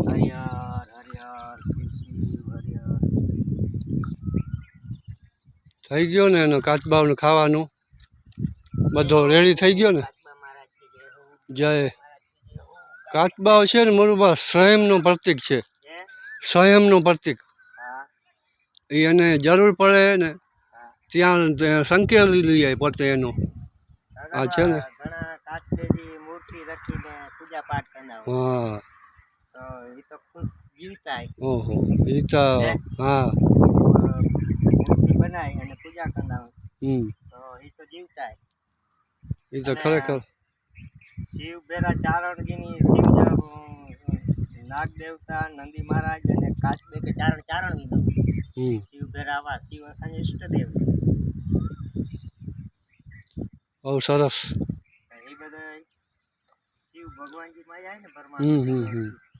હરિહર હરિહર શિવ શિવ હરિહર. થઈ ગયો ને એનો કાચબાવનું ખાવાનું બધો રેડી થઈ ગયો ને. જય કાચબાવ છે ને મોરુબા સંયમનું પ્રતીક છે. સંયમનું પ્રતીક. એ એને જરૂર પડે ને ત્યાં સંકેલી લઈ જાય પોતે એનો. આ છે ને ઘણા કાચબેની મૂર્તિ રાખીને પૂજા પાઠ કરતા હોય. હા તો એ તો ખુદ જીવતા ઓહો એ તો હા મૂર્તિ બનાવી અને પૂજા કરતા હોય. તો એ તો જીવતા એ તો ખરેખર શિવ બેરા ચારણજીની શિવ નાગ દેવતા નંદી મહારાજ અને કાચબે કે ચારણ વિધો શિવ બેરાવા શિવ અસાંજે ઈષ્ટદેવ. બહુ સરસ. એ બધા શિવ ભગવાનજી માં જાય ને પરમાત્મા.